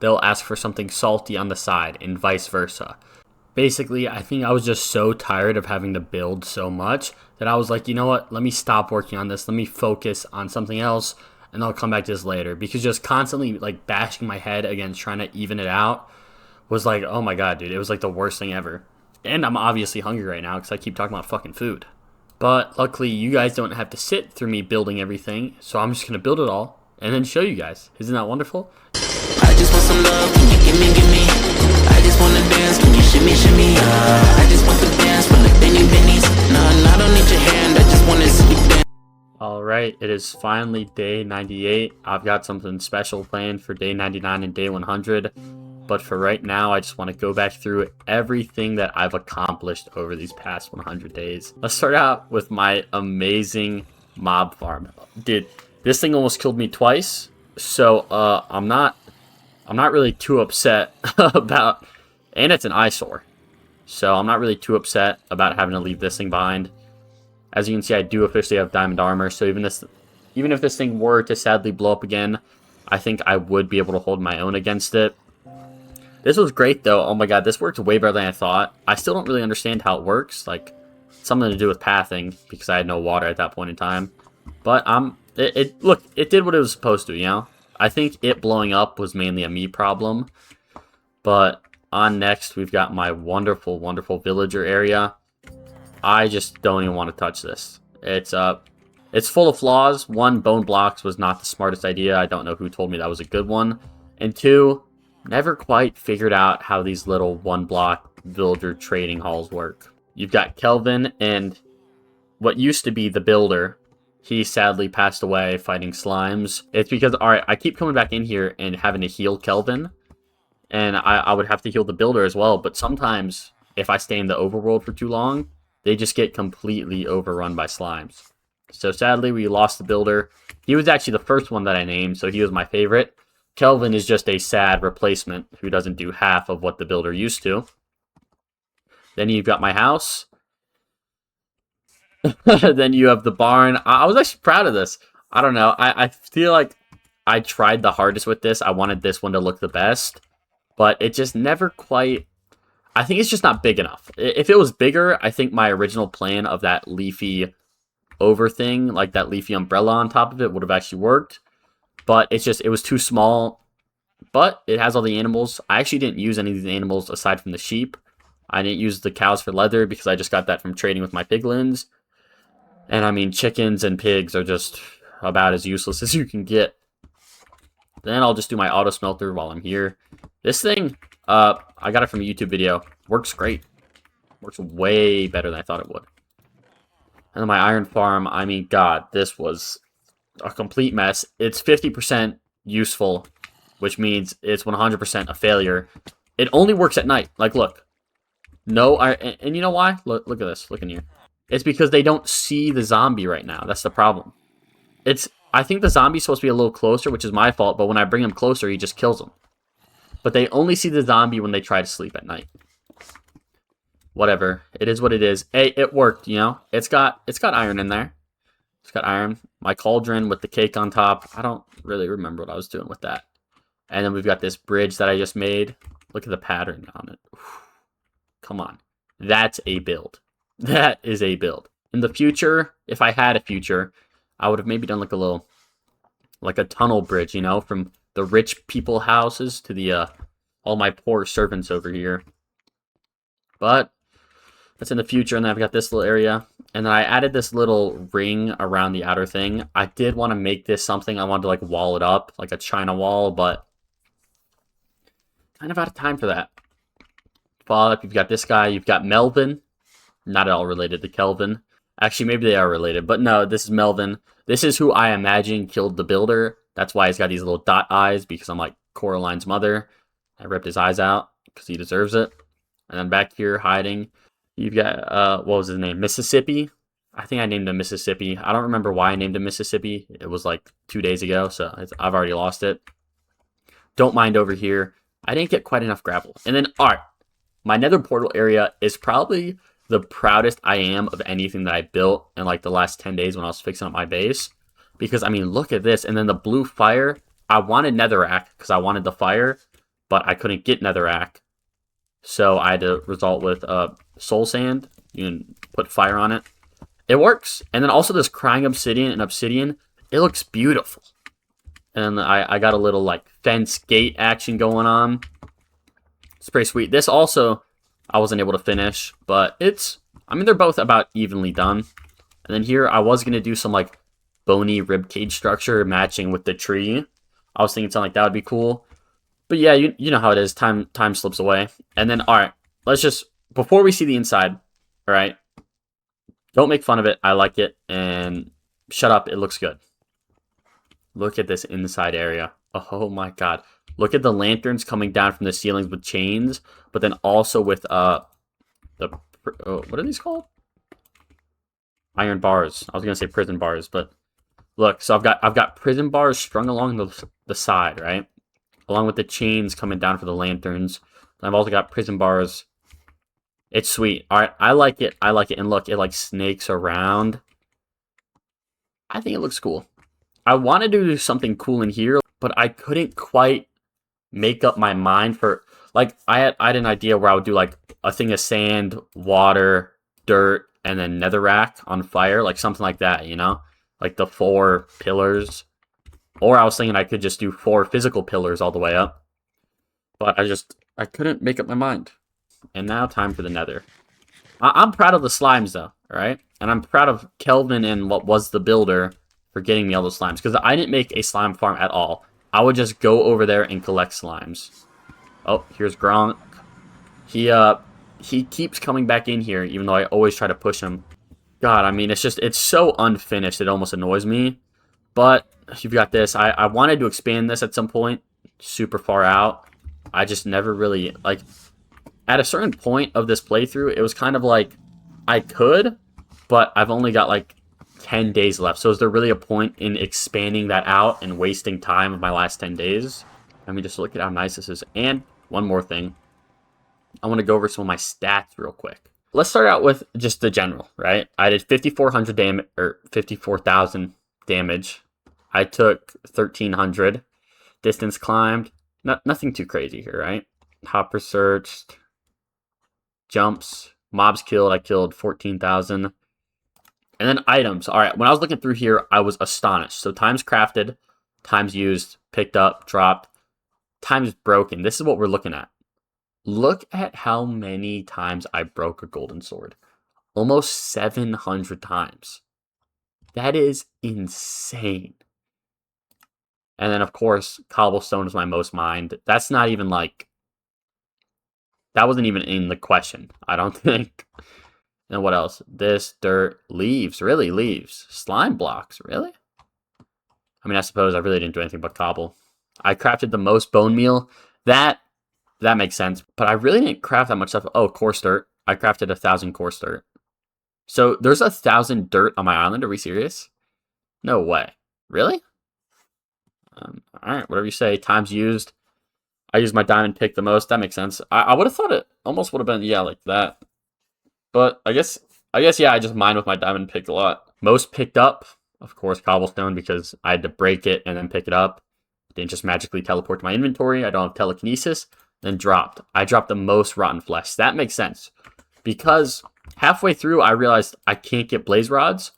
S1: they'll ask for something salty on the side, and vice versa. Basically, I think I was just so tired of having to build so much that I was like, you know what, let me stop working on this, let me focus on something else, and I'll come back to this later. Because just constantly like bashing my head against trying to even it out was like, oh my god, dude, it was like the worst thing ever. And I'm obviously hungry right now because I keep talking about fucking food. But luckily, you guys don't have to sit through me building everything, so I'm just going to build it all and then show you guys. Isn't that wonderful?
S5: I just want some love, can you give me? I just want to dance, can you shimmy? I just want to dance from the bennies. Nah, I don't need your hand, I just want to see you dance.
S1: Alright, it is finally day 98. I've got something special planned for day 99 and day 100. But for right now, I just want to go back through everything that I've accomplished over these past 100 days. Let's start out with my amazing mob farm. Dude, this thing almost killed me twice. So I'm not really too upset about, and it's an eyesore. So I'm not really too upset about having to leave this thing behind. As you can see, I do officially have diamond armor. So even if this thing were to sadly blow up again, I think I would be able to hold my own against it. This was great, though. Oh my god, this worked way better than I thought. I still don't really understand how it works. Like, something to do with pathing, because I had no water at that point in time. But, look, it did what it was supposed to, you know? I think it blowing up was mainly a me problem. But, on next, we've got my wonderful, wonderful villager area. I just don't even want to touch this. It's full of flaws. One, bone blocks was not the smartest idea. I don't know who told me that was a good one. And two, never quite figured out how these little one-block villager trading halls work. You've got Kelvin and what used to be the builder. He sadly passed away fighting slimes. It's because, alright, I keep coming back in here and having to heal Kelvin. And I would have to heal the builder as well. But sometimes, if I stay in the overworld for too long, they just get completely overrun by slimes. So sadly, we lost the builder. He was actually the first one that I named, so he was my favorite. Kelvin is just a sad replacement who doesn't do half of what the builder used to. Then you've got my house. Then you have the barn. I was actually proud of this. I don't know. I feel like I tried the hardest with this. I wanted this one to look the best. But it just never quite... I think it's just not big enough. If it was bigger, I think my original plan of that leafy over thing, like that leafy umbrella on top of it, would have actually worked. But it was too small. But it has all the animals. I actually didn't use any of these animals aside from the sheep. I didn't use the cows for leather because I just got that from trading with my piglins. And I mean, chickens and pigs are just about as useless as you can get. Then I'll just do my auto smelter while I'm here. This thing, I got it from a YouTube video. Works great. Works way better than I thought it would. And then my iron farm, I mean, god, this was a complete mess. It's 50% useful, which means it's 100% a failure. It only works at night. Like, look. No, and you know why? Look at this. Look in here. It's because they don't see the zombie right now. That's the problem. I think the zombie's supposed to be a little closer, which is my fault, but when I bring him closer, he just kills him. But they only see the zombie when they try to sleep at night. Whatever. It is what it is. Hey, it worked, you know? It's got iron in there. It's got iron. My cauldron with the cake on top. I don't really remember what I was doing with that. And then we've got this bridge that I just made. Look at the pattern on it. Come on. That's a build. That is a build. In the future, if I had a future, I would have maybe done like a little, like a tunnel bridge, you know, from the rich people houses to the, all my poor servants over here. But that's in the future. And then I've got this little area. And then I added this little ring around the outer thing. I did want to make this something. I wanted to like wall it up, like a China wall, but kind of out of time for that. Follow up, you've got this guy. You've got Melvin. Not at all related to Kelvin. Actually, maybe they are related, but no, this is Melvin. This is who I imagine killed the builder. That's why he's got these little dot eyes, because I'm like, Coraline's mother. I ripped his eyes out because he deserves it. And then back here hiding, you've got, what was his name? Mississippi. I think I named him Mississippi. I don't remember why I named him Mississippi. It was like 2 days ago, so I've already lost it. Don't mind over here. I didn't get quite enough gravel. And then, all right, my nether portal area is probably the proudest I am of anything that I built in like the last 10 days when I was fixing up my base. Because, I mean, look at this. And then the blue fire, I wanted netherrack because I wanted the fire, but I couldn't get netherrack. So I had to result with soul sand. You can put fire on it. It works. And then also this crying obsidian and obsidian, it looks beautiful. And I got a little like fence gate action going on. It's pretty sweet. This also, I wasn't able to finish, but I mean, they're both about evenly done. And then here, I was going to do some like bony ribcage structure matching with the tree. I was thinking something like that would be cool. But yeah, you know how it is. Time slips away. And then, all right, let's just, before we see the inside, all right, don't make fun of it. I like it. And shut up. It looks good. Look at this inside area. Oh my God. Look at the lanterns coming down from the ceilings with chains, but then also with what are these called? Iron bars. I was gonna say prison bars, but look. So I've got prison bars strung along the side, right, along with the chains coming down for the lanterns. And I've also got prison bars. It's sweet. All right, I like it. I like it. And look, it like snakes around. I think it looks cool. I wanted to do something cool in here, but I couldn't quite make up my mind for, like, I had an idea where I would do like a thing of sand, water, dirt, and then netherrack on fire, like something like that, you know, like the 4 pillars. Or I was thinking I could just do 4 physical pillars all the way up, but I couldn't make up my mind. And now time for the nether. I'm proud of the slimes though, all right, and I'm proud of Kelvin and what was the builder for getting me all those slimes, because I didn't make a slime farm at all. I would just go over there and collect slimes. Oh, here's Gronk. He keeps coming back in here, even though I always try to push him. God, I mean, it's so unfinished, it almost annoys me. But you've got this. I wanted to expand this at some point, super far out. I just never really, like, at a certain point of this playthrough, it was kind of like, I could, but I've only got like 10 days left. So is there really a point in expanding that out and wasting time of my last 10 days? Let me just look at how nice this is. And one more thing. I want to go over some of my stats real quick. Let's start out with just the general, right? I did 5,400 damage, or 54,000 damage. I took 1,300. Distance climbed. Nothing too crazy here, right? Hopper searched. Jumps. Mobs killed. I killed 14,000. And then items. All right, when I was looking through here, I was astonished. So times crafted, times used, picked up, dropped, times broken. This is what we're looking at. Look at how many times I broke a golden sword. Almost 700 times. That is insane. And then, of course, cobblestone is my most mined. That's not even like... That wasn't even in the question, I don't think. And what else? This, dirt, leaves. Really, leaves. Slime blocks. Really? I mean, I suppose I really didn't do anything but cobble. I crafted the most bone meal. That makes sense. But I really didn't craft that much stuff. Oh, coarse dirt. I crafted 1,000 coarse dirt. So there's 1,000 dirt on my island. Are we serious? No way. Really? All right, whatever you say. Times used. I used my diamond pick the most. That makes sense. I would have thought it almost would have been, yeah, like that. But I guess, yeah, I just mined with my diamond pick a lot. Most picked up, of course, cobblestone, because I had to break it and then pick it up. It didn't just magically teleport to my inventory. I don't have telekinesis. Then dropped. I dropped the most rotten flesh. That makes sense. Because halfway through, I realized I can't get blaze rods.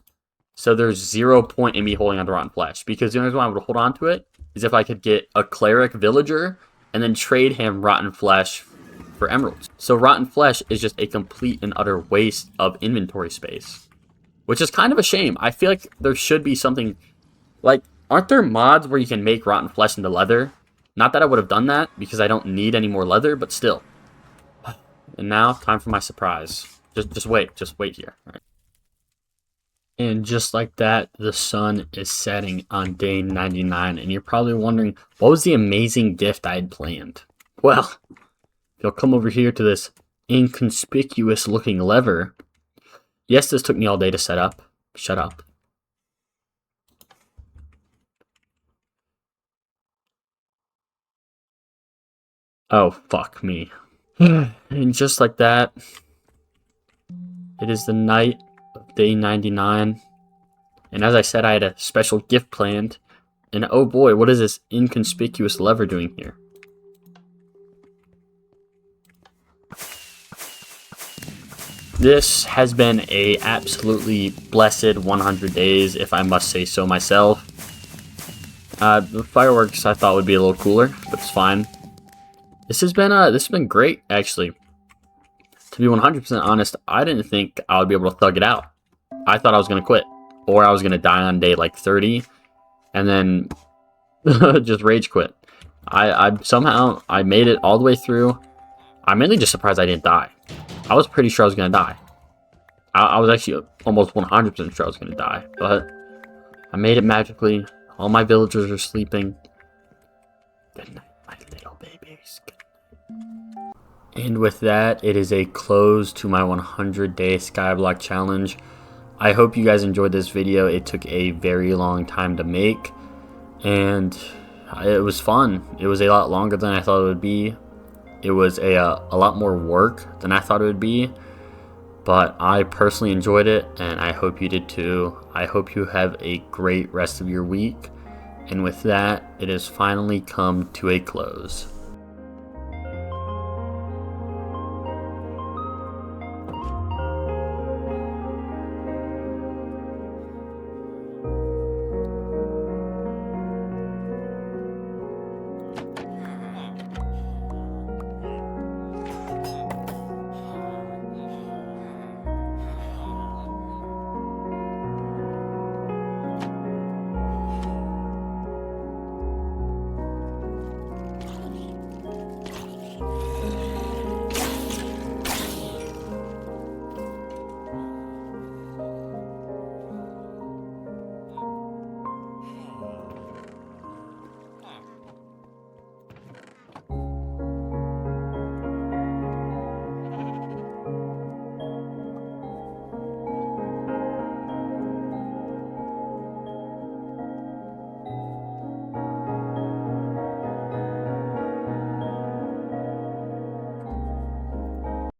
S1: So there's 0 point in me holding on to rotten flesh. Because the only reason I would hold on to it is if I could get a cleric villager and then trade him rotten flesh for emeralds. So rotten flesh is just a complete and utter waste of inventory space, which is kind of a shame. I feel like there should be something like, aren't there mods where you can make rotten flesh into leather? Not that I would have done that because I don't need any more leather, but still. And now time for my surprise. Just wait here. All right. And just like that, the sun is setting on day 99. And you're probably wondering, what was the amazing gift I had planned? Well, you'll come over here to this inconspicuous looking lever. Yes, this took me all day to set up. Shut up. Oh, fuck me. And just like that, it is the night of day 99. And as I said, I had a special gift planned. And oh boy, what is this inconspicuous lever doing here? This has been a absolutely blessed 100 days, if I must say so myself. The fireworks I thought would be a little cooler, but it's fine. This has been great, actually. To be 100% honest, I didn't think I would be able to thug it out. I thought I was gonna quit, or I was gonna die on day like 30, and then just rage quit. I somehow made it all the way through. I'm mainly just surprised I didn't die. I was pretty sure I was gonna die. I was actually almost 100% sure I was gonna die, but I made it magically. All my villagers are sleeping. Good night, my little babies. And with that, it is a close to my 100-day Skyblock challenge. I hope you guys enjoyed this video. It took a very long time to make, and it was fun. It was a lot longer than I thought it would be. It was a lot more work than I thought it would be, but I personally enjoyed it, and I hope you did too. I hope you have a great rest of your week, and with that, it has finally come to a close.